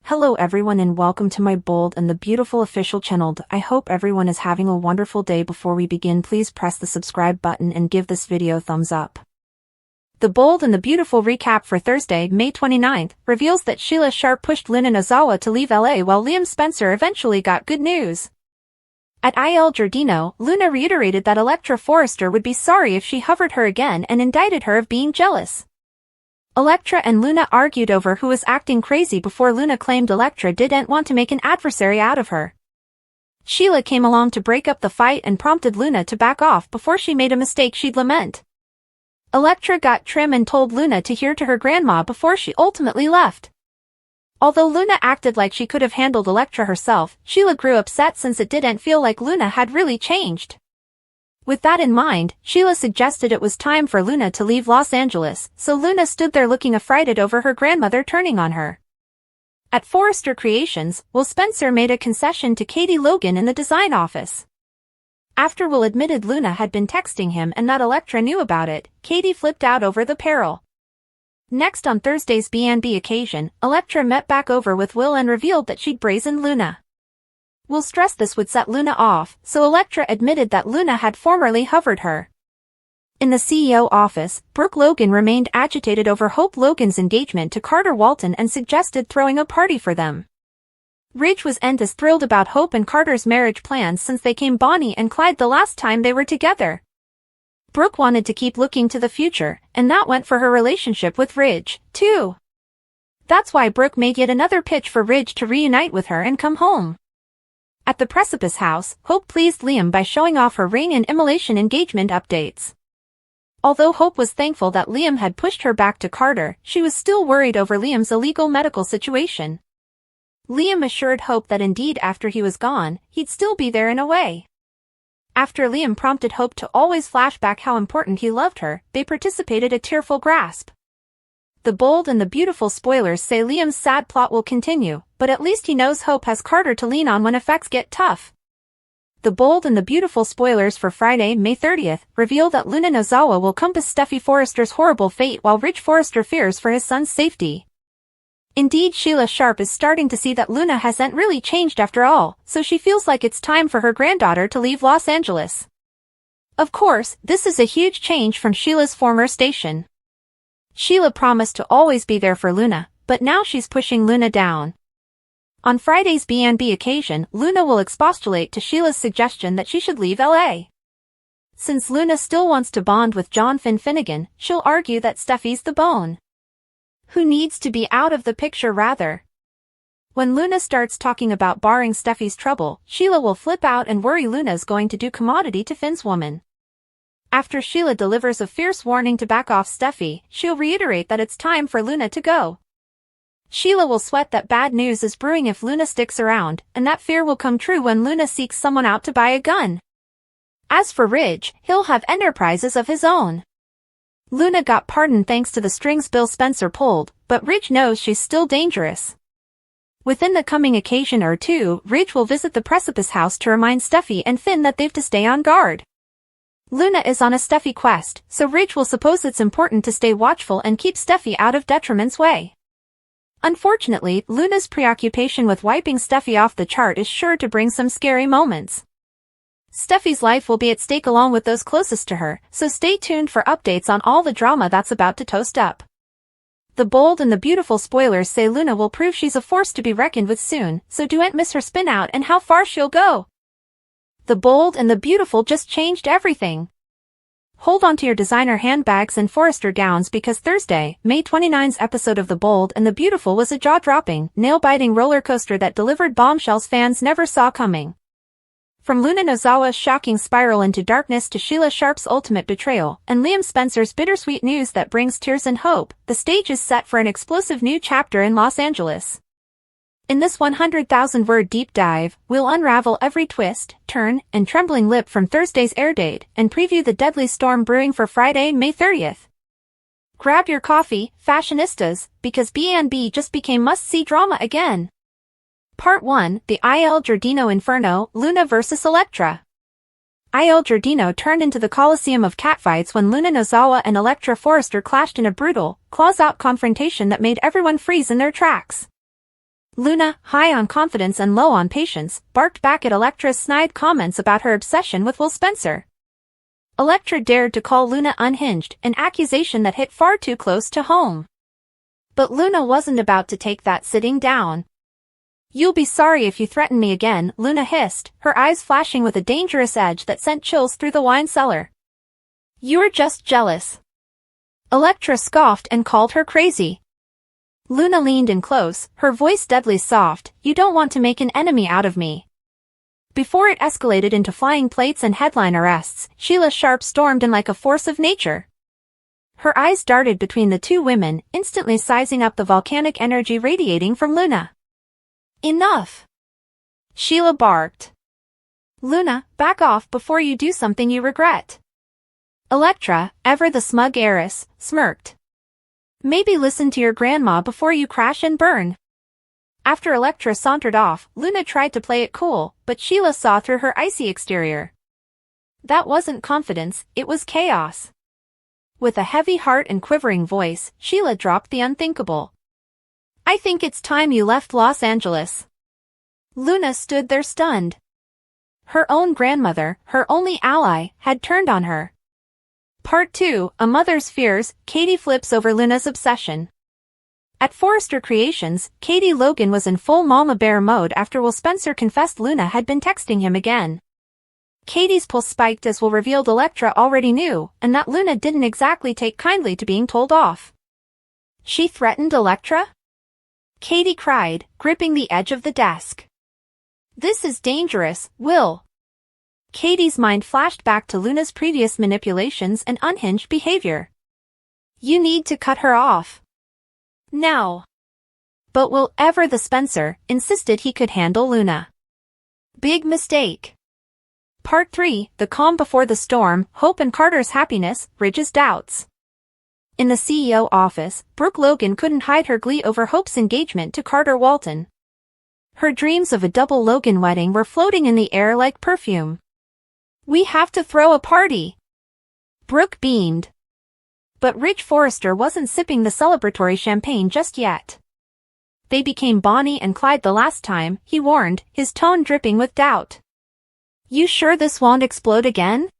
Hello everyone and welcome to my Bold and the Beautiful official channel. I hope everyone is having a wonderful day. Before we begin, please press the subscribe button and give this video a thumbs up. The Bold and the Beautiful recap for Thursday, May 29th, reveals that Sheila Sharp pushed Luna Nozawa to leave LA while Liam Spencer eventually got good news. At Il Giardino, Luna reiterated that Elektra Forrester would be sorry if she hovered her again and indicted her of being jealous. Elektra and Luna argued over who was acting crazy before Luna claimed Elektra didn't want to make an adversary out of her. Sheila came along to break up the fight and prompted Luna to back off before she made a mistake she'd lament. Elektra got trim and told Luna to hear to her grandma before she ultimately left. Although Luna acted like she could have handled Elektra herself, Sheila grew upset since it didn't feel like Luna had really changed. With that in mind, Sheila suggested it was time for Luna to leave Los Angeles, so Luna stood there looking affrighted over her grandmother turning on her. At Forrester Creations, Will Spencer made a concession to Katie Logan in the design office. After Will admitted Luna had been texting him and that Elektra knew about it, Katie flipped out over the peril. Next on Thursday's B&B occasion, Elektra met back over with Will and revealed that she'd brazened Luna. Will stressed this would set Luna off, so Elektra admitted that Luna had formerly hovered her. In the CEO office, Brooke Logan remained agitated over Hope Logan's engagement to Carter Walton and suggested throwing a party for them. Ridge was as thrilled about Hope and Carter's marriage plans since they came Bonnie and Clyde the last time they were together. Brooke wanted to keep looking to the future, and that went for her relationship with Ridge, too. That's why Brooke made yet another pitch for Ridge to reunite with her and come home. At the Precipice house, Hope pleased Liam by showing off her ring and immolation engagement updates. Although Hope was thankful that Liam had pushed her back to Carter, she was still worried over Liam's illegal medical situation. Liam assured Hope that indeed after he was gone, he'd still be there in a way. After Liam prompted Hope to always flash back how important he loved her, they participated a tearful grasp. The Bold and the Beautiful spoilers say Liam's sad plot will continue, but at least he knows Hope has Carter to lean on when effects get tough. The Bold and the Beautiful spoilers for Friday, May 30th, reveal that Luna Nozawa will compass Steffy Forrester's horrible fate while Ridge Forrester fears for his son's safety. Indeed, Sheila Sharp is starting to see that Luna hasn't really changed after all, so she feels like it's time for her granddaughter to leave Los Angeles. Of course, this is a huge change from Sheila's former station. Sheila promised to always be there for Luna, but now she's pushing Luna down. On Friday's B&B occasion, Luna will expostulate to Sheila's suggestion that she should leave LA. Since Luna still wants to bond with John Finnegan, she'll argue that Steffy's the bone. Who needs to be out of the picture rather. When Luna starts talking about barring Steffy's trouble, Sheila will flip out and worry Luna's going to do commodity to Finn's woman. After Sheila delivers a fierce warning to back off Steffy, she'll reiterate that it's time for Luna to go. Sheila will sweat that bad news is brewing if Luna sticks around, and that fear will come true when Luna seeks someone out to buy a gun. As for Ridge, he'll have enterprises of his own. Luna got pardoned thanks to the strings Bill Spencer pulled, but Ridge knows she's still dangerous. Within the coming occasion or two, Ridge will visit the Precipice house to remind Steffy and Finn that they've to stay on guard. Luna is on a Steffy quest, so Ridge will suppose it's important to stay watchful and keep Steffy out of Detriment's way. Unfortunately, Luna's preoccupation with wiping Steffy off the chart is sure to bring some scary moments. Steffy's life will be at stake along with those closest to her, so stay tuned for updates on all the drama that's about to toast up. The Bold and the Beautiful spoilers say Luna will prove she's a force to be reckoned with soon, so don't miss her spin out and how far she'll go. The Bold and the Beautiful just changed everything. Hold on to your designer handbags and Forrester gowns because Thursday, May 29's episode of The Bold and the Beautiful was a jaw-dropping, nail-biting roller coaster that delivered bombshells fans never saw coming. From Luna Nozawa's shocking spiral into darkness to Sheila Sharp's ultimate betrayal, and Liam Spencer's bittersweet news that brings tears and hope, the stage is set for an explosive new chapter in Los Angeles. In this 100,000-word deep dive, we'll unravel every twist, turn, and trembling lip from Thursday's air date, and preview the deadly storm brewing for Friday, May 30th. Grab your coffee, fashionistas, because B&B just became must-see drama again. Part 1, the Il Giardino Inferno, Luna vs. Elektra. Il Giardino turned into the Coliseum of catfights when Luna Nozawa and Elektra Forrester clashed in a brutal, claws-out confrontation that made everyone freeze in their tracks. Luna, high on confidence and low on patience, barked back at Elektra's snide comments about her obsession with Will Spencer. Elektra dared to call Luna unhinged, an accusation that hit far too close to home. But Luna wasn't about to take that sitting down. "You'll be sorry if you threaten me again," Luna hissed, her eyes flashing with a dangerous edge that sent chills through the wine cellar. "You're just jealous." Elektra scoffed and called her crazy. Luna leaned in close, her voice deadly soft. "You don't want to make an enemy out of me." Before it escalated into flying plates and headline arrests, Sheila Sharp stormed in like a force of nature. Her eyes darted between the two women, instantly sizing up the volcanic energy radiating from Luna. "Enough!" Sheila barked. "Luna, back off before you do something you regret." Elektra, ever the smug heiress, smirked. "Maybe listen to your grandma before you crash and burn." After Elektra sauntered off, Luna tried to play it cool, but Sheila saw through her icy exterior. That wasn't confidence, it was chaos. With a heavy heart and quivering voice, Sheila dropped the unthinkable. "I think it's time you left Los Angeles." Luna stood there stunned. Her own grandmother, her only ally, had turned on her. Part 2, A Mother's Fears, Katie flips over Luna's obsession. At Forrester Creations, Katie Logan was in full mama bear mode after Will Spencer confessed Luna had been texting him again. Katie's pulse spiked as Will revealed Elektra already knew, and that Luna didn't exactly take kindly to being told off. She threatened Elektra? Katie cried, gripping the edge of the desk. "This is dangerous, Will." Katie's mind flashed back to Luna's previous manipulations and unhinged behavior. "You need to cut her off. Now." But Will, ever the Spencer, insisted he could handle Luna. Big mistake. Part 3, The Calm Before the Storm, Hope and Carter's Happiness, Ridge's Doubts. In the CEO office, Brooke Logan couldn't hide her glee over Hope's engagement to Carter Walton. Her dreams of a double Logan wedding were floating in the air like perfume. "We have to throw a party." Brooke beamed. But Ridge Forrester wasn't sipping the celebratory champagne just yet. "They became Bonnie and Clyde the last time," he warned, his tone dripping with doubt. "You sure this won't explode again?"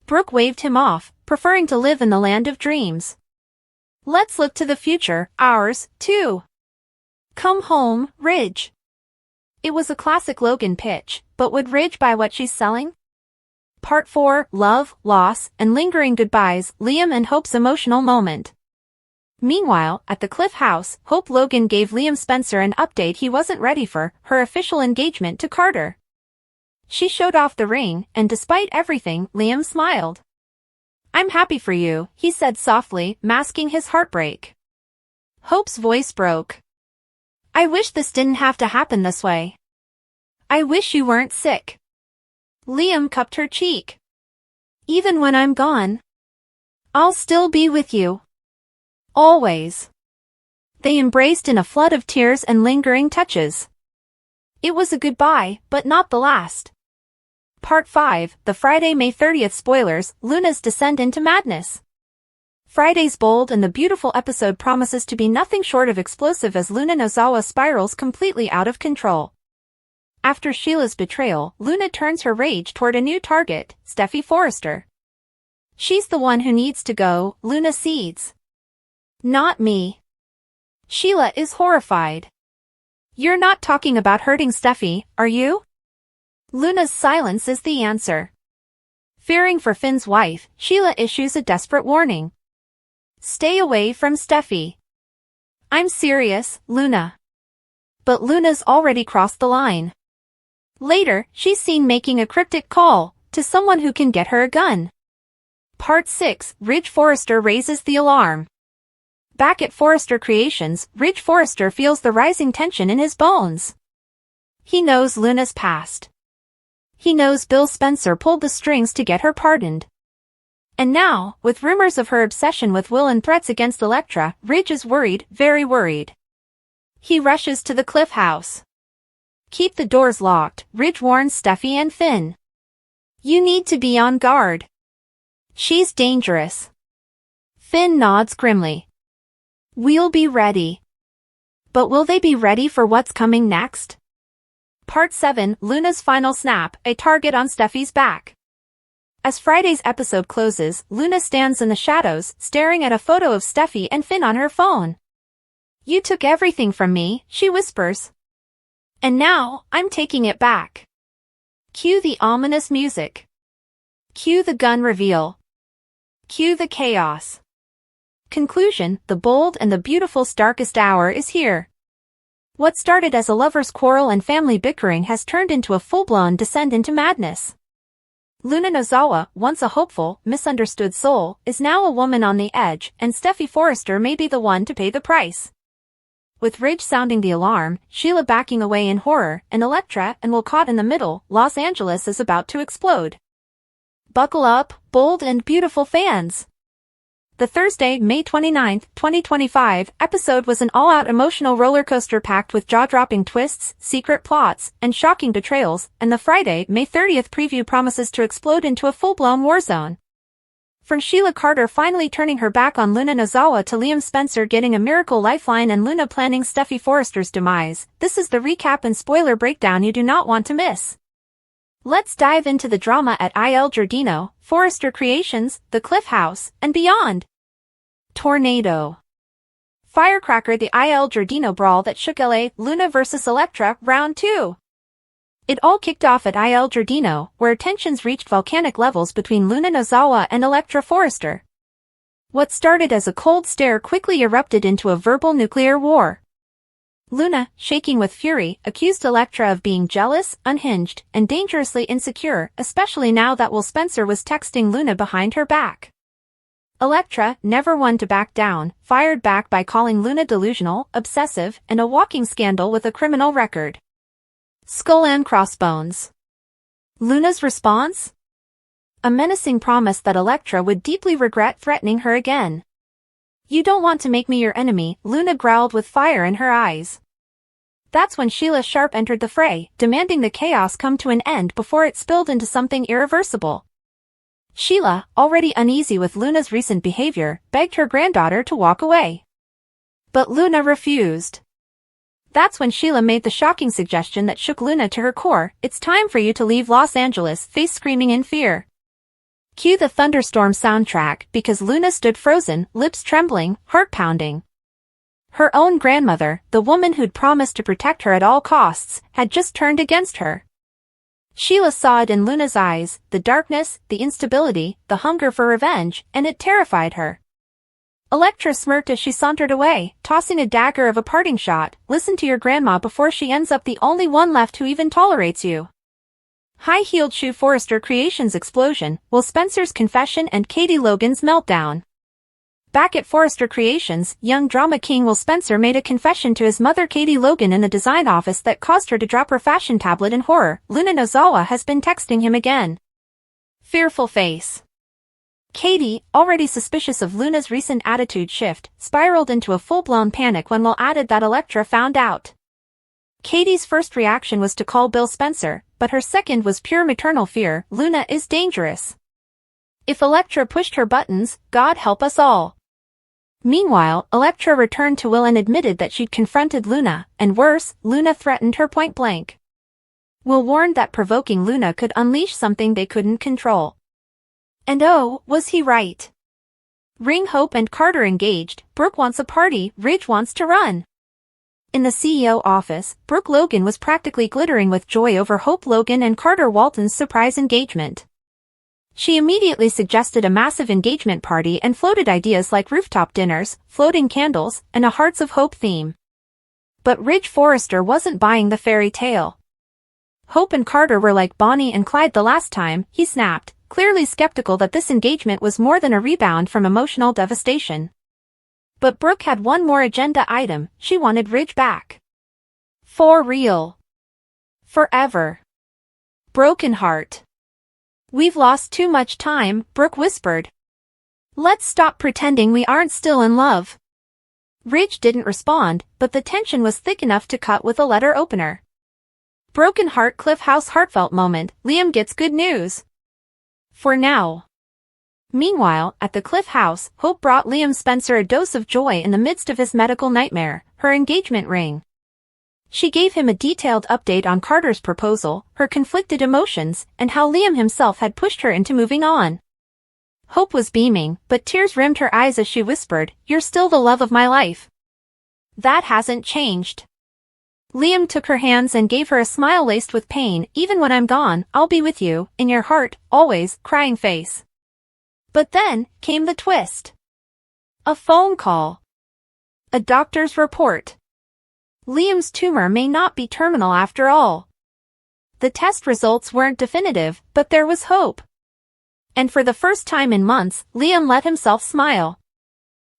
Brooke waved him off, preferring to live in the land of dreams. "Let's look to the future, ours, too. Come home, Ridge." It was a classic Logan pitch, but would Ridge buy what she's selling? Part 4, Love, Loss, and Lingering Goodbyes, Liam and Hope's Emotional Moment. Meanwhile, at the Cliff House, Hope Logan gave Liam Spencer an update he wasn't ready for, her official engagement to Carter. She showed off the ring, and despite everything, Liam smiled. "I'm happy for you," he said softly, masking his heartbreak. Hope's voice broke. "I wish this didn't have to happen this way. I wish you weren't sick." Liam cupped her cheek. "Even when I'm gone, I'll still be with you. Always." They embraced in a flood of tears and lingering touches. It was a goodbye, but not the last. Part 5, The Friday, May 30th Spoilers, Luna's Descent into Madness. Friday's bold and the beautiful episode promises to be nothing short of explosive as Luna Nozawa spirals completely out of control. After Sheila's betrayal, Luna turns her rage toward a new target, Steffy Forrester. "She's the one who needs to go," Luna seeds. "Not me." Sheila is horrified. "You're not talking about hurting Steffy, are you?" Luna's silence is the answer. Fearing for Finn's wife, Sheila issues a desperate warning. "Stay away from Steffy." "I'm serious, Luna." But Luna's already crossed the line. Later, she's seen making a cryptic call to someone who can get her a gun. Part 6, Ridge Forrester raises the alarm. Back at Forrester Creations, Ridge Forrester feels the rising tension in his bones. He knows Luna's past. He knows Bill Spencer pulled the strings to get her pardoned. And now, with rumors of her obsession with Will and threats against Elektra, Ridge is worried, very worried. He rushes to the Cliff House. "Keep the doors locked," Ridge warns Steffy and Finn. "You need to be on guard. She's dangerous." Finn nods grimly. "We'll be ready." But will they be ready for what's coming next? Part 7, Luna's Final Snap, a target on Steffy's back. As Friday's episode closes, Luna stands in the shadows, staring at a photo of Steffy and Finn on her phone. "You took everything from me," she whispers. "And now, I'm taking it back." Cue the ominous music. Cue the gun reveal. Cue the chaos. Conclusion: the bold and the beautiful's darkest hour is here. What started as a lover's quarrel and family bickering has turned into a full-blown descent into madness. Luna Nozawa, once a hopeful, misunderstood soul, is now a woman on the edge, and Steffy Forrester may be the one to pay the price. With Ridge sounding the alarm, Sheila backing away in horror, and Elektra and Will caught in the middle, Los Angeles is about to explode. Buckle up, bold and beautiful fans! The Thursday, May 29, 2025, episode was an all-out emotional rollercoaster packed with jaw-dropping twists, secret plots, and shocking betrayals, and the Friday, May 30th preview promises to explode into a full-blown war zone. From Sheila Carter finally turning her back on Luna Nozawa to Liam Spencer getting a miracle lifeline and Luna planning Steffy Forrester's demise, this is the recap and spoiler breakdown you do not want to miss. Let's dive into the drama at Il Giardino, Forrester Creations, the Cliff House, and beyond. Tornado. Firecracker: the Il Giardino brawl that shook LA, Luna vs. Elektra, Round 2. It all kicked off at Il Giardino, where tensions reached volcanic levels between Luna Nozawa and Elektra Forrester. What started as a cold stare quickly erupted into a verbal nuclear war. Luna, shaking with fury, accused Elektra of being jealous, unhinged, and dangerously insecure, especially now that Will Spencer was texting Luna behind her back. Elektra, never one to back down, fired back by calling Luna delusional, obsessive, and a walking scandal with a criminal record. Skull and crossbones. Luna's response? A menacing promise that Elektra would deeply regret threatening her again. "You don't want to make me your enemy," Luna growled with fire in her eyes. That's when Sheila Sharp entered the fray, demanding the chaos come to an end before it spilled into something irreversible. Sheila, already uneasy with Luna's recent behavior, begged her granddaughter to walk away. But Luna refused. That's when Sheila made the shocking suggestion that shook Luna to her core: "It's time for you to leave Los Angeles," face screaming in fear. Cue the thunderstorm soundtrack, because Luna stood frozen, lips trembling, heart pounding. Her own grandmother, the woman who'd promised to protect her at all costs, had just turned against her. Sheila saw it in Luna's eyes, the darkness, the instability, the hunger for revenge, and it terrified her. Elektra smirked as she sauntered away, tossing a dagger of a parting shot: "Listen to your grandma before she ends up the only one left who even tolerates you." High-heeled shoe: Forrester Creations explosion, Will Spencer's confession and Katie Logan's meltdown. Back at Forrester Creations, young drama king Will Spencer made a confession to his mother Katie Logan in the design office that caused her to drop her fashion tablet in horror. Luna Nozawa has been texting him again. Fearful face. Katie, already suspicious of Luna's recent attitude shift, spiraled into a full-blown panic when Will added that Elektra found out. Katie's first reaction was to call Bill Spencer, but her second was pure maternal fear: Luna is dangerous. If Elektra pushed her buttons, God help us all. Meanwhile, Elektra returned to Will and admitted that she'd confronted Luna, and worse, Luna threatened her point blank. Will warned that provoking Luna could unleash something they couldn't control. And oh, was he right? Ring: Hope and Carter engaged, Brooke wants a party, Ridge wants to run. In the CEO office, Brooke Logan was practically glittering with joy over Hope Logan and Carter Walton's surprise engagement. She immediately suggested a massive engagement party and floated ideas like rooftop dinners, floating candles, and a Hearts of Hope theme. But Ridge Forrester wasn't buying the fairy tale. "Hope and Carter were like Bonnie and Clyde the last time," he snapped, clearly skeptical that this engagement was more than a rebound from emotional devastation. But Brooke had one more agenda item: she wanted Ridge back. For real. Forever. Broken heart. "We've lost too much time," Brooke whispered. "Let's stop pretending we aren't still in love." Ridge didn't respond, but the tension was thick enough to cut with a letter opener. Broken heart: Cliff House heartfelt moment, Liam gets good news. For now. Meanwhile, at the Cliff house, Hope brought Liam Spencer a dose of joy in the midst of his medical nightmare, her engagement ring. She gave him a detailed update on Carter's proposal, her conflicted emotions, and how Liam himself had pushed her into moving on. Hope was beaming, but tears rimmed her eyes as she whispered, "You're still the love of my life." "That hasn't changed." Liam took her hands and gave her a smile laced with pain. "Even when I'm gone, I'll be with you, in your heart, always," crying face. But then came the twist. A phone call. A doctor's report. Liam's tumor may not be terminal after all. The test results weren't definitive, but there was hope. And for the first time in months, Liam let himself smile.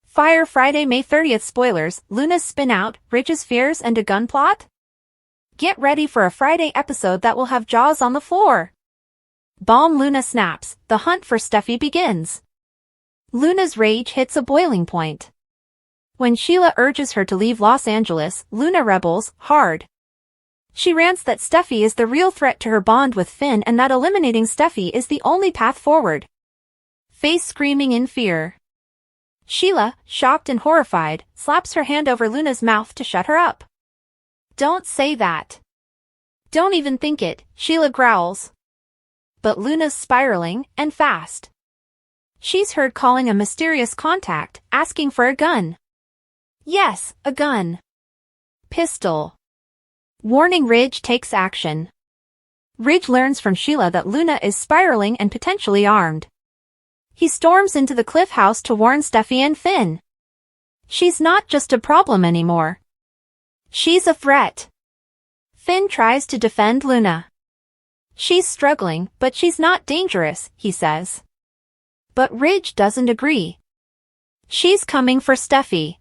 Fire Friday, May 30th. Spoilers: Luna's spin out, Ridge's fears, and a gun plot? Get ready for a Friday episode that will have jaws on the floor. Bomb Luna snaps, the hunt for Steffy begins. Luna's rage hits a boiling point. When Sheila urges her to leave Los Angeles, Luna rebels hard. She rants that Steffy is the real threat to her bond with Finn and that eliminating Steffy is the only path forward. Face screaming in fear. Sheila, shocked and horrified, slaps her hand over Luna's mouth to shut her up. "Don't say that. Don't even think it," Sheila growls. But Luna's spiraling, and fast. She's heard calling a mysterious contact, asking for a gun. Yes, a gun. Pistol. Warning: Ridge takes action. Ridge learns from Sheila that Luna is spiraling and potentially armed. He storms into the Cliff house to warn Steffy and Finn. She's not just a problem anymore. She's a threat. Finn tries to defend Luna. She's struggling, but she's not dangerous, he says. But Ridge doesn't agree. She's coming for Steffy.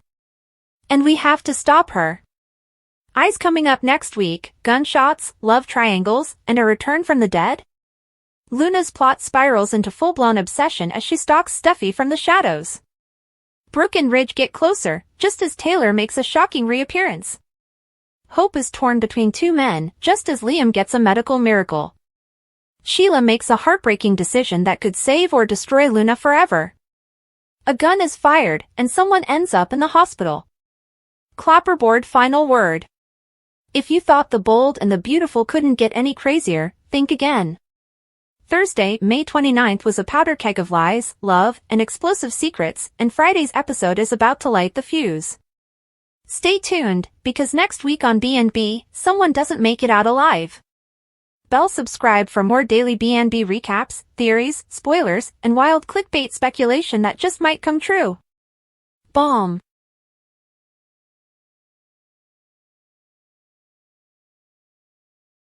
And we have to stop her. Eyes coming up next week: gunshots, love triangles, and a return from the dead? Luna's plot spirals into full-blown obsession as she stalks Steffy from the shadows. Brooke and Ridge get closer, just as Taylor makes a shocking reappearance. Hope is torn between two men, just as Liam gets a medical miracle. Sheila makes a heartbreaking decision that could save or destroy Luna forever. A gun is fired, and someone ends up in the hospital. Clapperboard final word. If you thought The Bold and the Beautiful couldn't get any crazier, think again. Thursday, May 29th was a powder keg of lies, love, and explosive secrets, and Friday's episode is about to light the fuse. Stay tuned, because next week on B&B, someone doesn't make it out alive. Bell subscribe for more daily B&B recaps, theories, spoilers, and wild clickbait speculation that just might come true. Bomb.